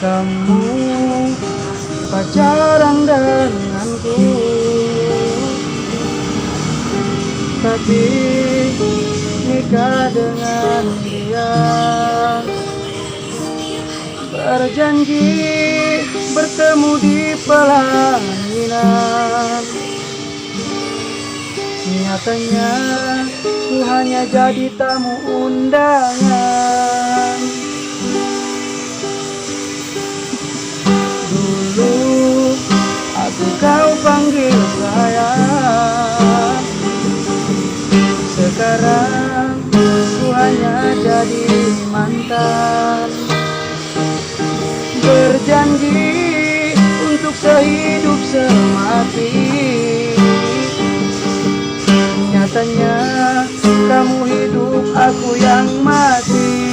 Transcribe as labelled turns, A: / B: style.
A: kamu pacaran denganku, tapi nikah dengan dia. Berjanji bertemu di pelaminan, nyatanya ku hanya jadi tamu undangan. Dulu aku kau panggil sayang, sekarang ku hanya jadi mantan. Berjanji untuk sehidup semati, nyatanya kamu hidup aku yang mati.